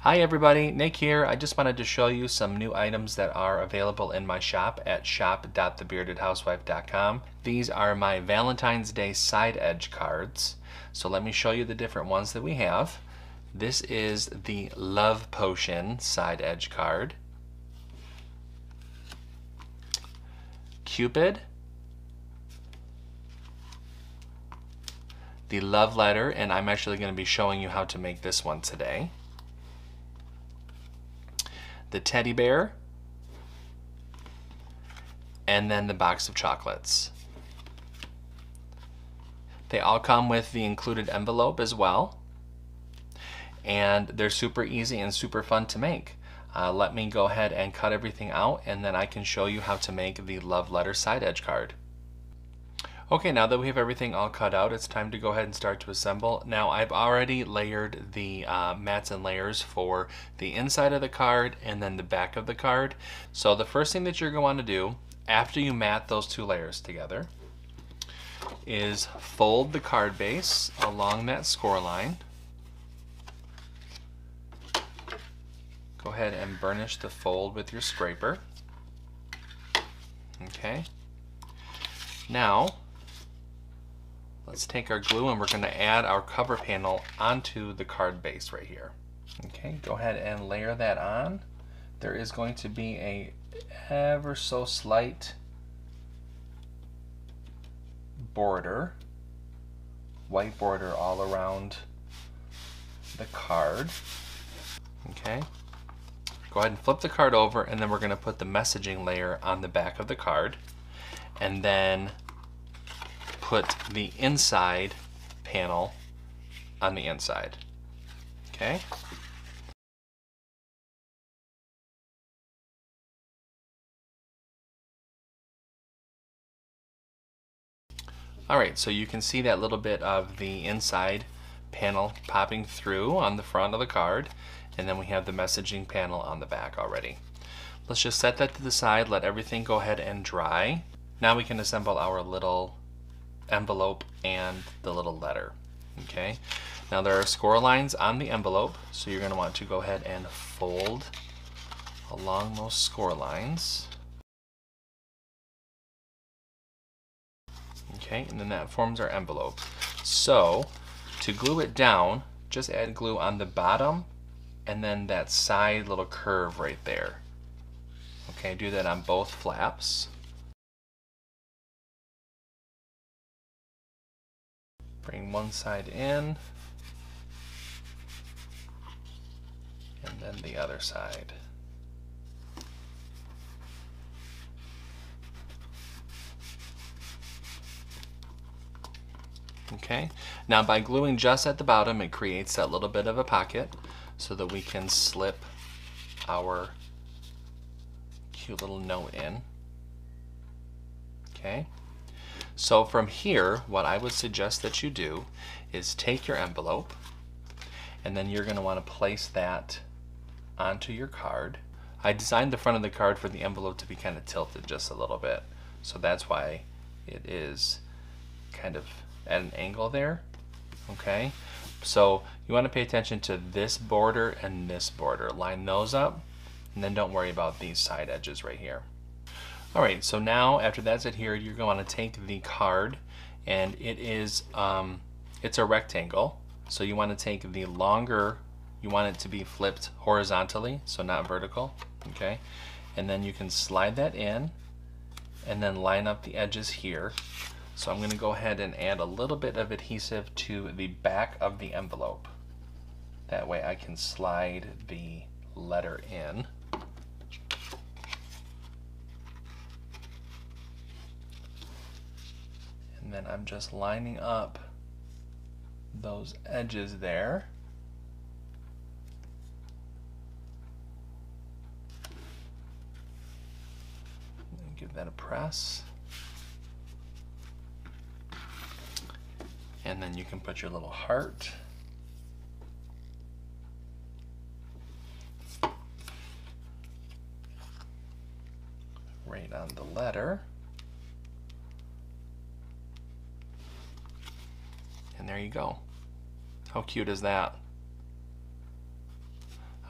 Hi everybody, Nick here. I just wanted to show you some new items that are available in my shop at shop.thebeardedhousewife.com. These are my Valentine's Day side edge cards. So let me show you the different ones that we have. This is the Love Potion side edge card. Cupid. The Love Letter, and I'm actually going to be showing you how to make this one today. The teddy bear, and then the box of chocolates. They all come with the included envelope as well, and they're super easy and super fun to make. Let me go ahead and cut everything out, and then I can show you how to make the love letter side edge card. Okay, now that we have everything all cut out, it's time to go ahead and start to assemble. Now I've already layered the mats and layers for the inside of the card and then the back of the card. So the first thing that you're going to do after you mat those two layers together is fold the card base along that score line. Go ahead and burnish the fold with your scraper. Okay. Now, let's take our glue and we're going to add our cover panel onto the card base right here. Okay, go ahead and layer that on. There is going to be a ever so slight border, white border all around the card. Okay, go ahead and flip the card over, and then we're going to put the messaging layer on the back of the card, and then put the inside panel on the inside. Okay. Alright, so you can see that little bit of the inside panel popping through on the front of the card, and then we have the messaging panel on the back already. Let's just set that to the side, let everything go ahead and dry. Now we can assemble our little envelope and the little letter. Okay, now there are score lines on the envelope, so you're going to want to go ahead and fold along those score lines. Okay, and then that forms our envelope. So to glue it down, just add glue on the bottom and then that side little curve right there. Okay, do that on both flaps. Bring one side in, and then the other side. Okay, now by gluing just at the bottom, it creates that little bit of a pocket so that we can slip our cute little note in. Okay. So from here, what I would suggest that you do is take your envelope, and then you're going to want to place that onto your card. I designed the front of the card for the envelope to be kind of tilted just a little bit, so that's why it is kind of at an angle there. Okay, so you want to pay attention to this border and this border. Line those up, and then don't worry about these side edges right here. Alright, so now after that's adhered, you're going to take the card, and it is it's a rectangle, so you want to take the longer, you want it to be flipped horizontally, so not vertical. Okay, and then you can slide that in and then line up the edges here. So I'm going to go ahead and add a little bit of adhesive to the back of the envelope. That way I can slide the letter in. And then I'm just lining up those edges there. And give that a press. And then you can put your little heart. Right on the letter. And there you go. How cute is that?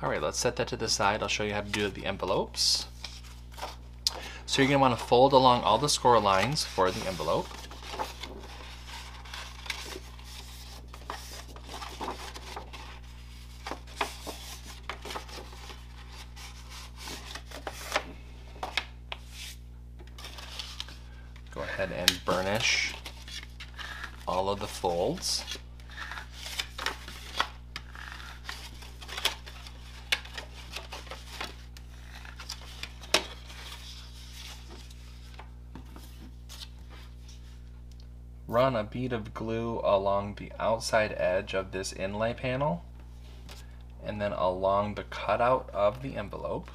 Alright, let's set that to the side. I'll show you how to do the envelopes. So you're going to want to fold along all the score lines for the envelope. Go ahead and burnish all of the folds. Run a bead of glue along the outside edge of this inlay panel and then along the cutout of the envelope.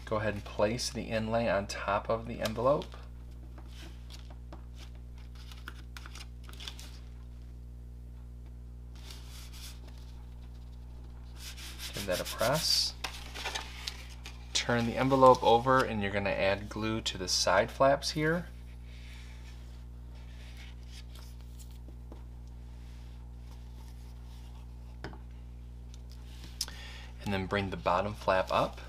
Go ahead and place the inlay on top of the envelope. Give that a press. Turn the envelope over and you're going to add glue to the side flaps here. And then bring the bottom flap up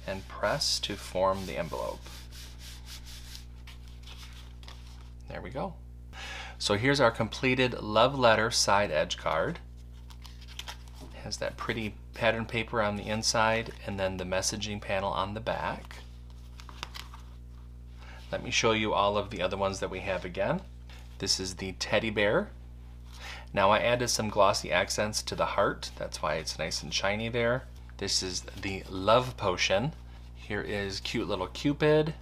and press to form the envelope. There we go. So here's our completed love letter side edge card. It has that pretty pattern paper on the inside and then the messaging panel on the back. Let me show you all of the other ones that we have again. This is the teddy bear. Now I added some glossy accents to the heart. That's why it's nice and shiny there. This is the love potion. Here is cute little Cupid,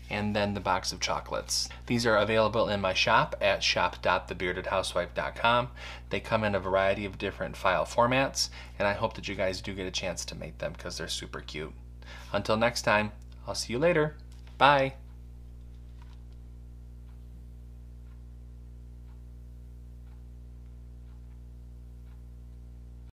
and then the box of chocolates. These are available in my shop at shop.thebeardedhousewife.com. They come in a variety of different file formats, and I hope that you guys do get a chance to make them because they're super cute. Until next time, I'll see you later. Bye.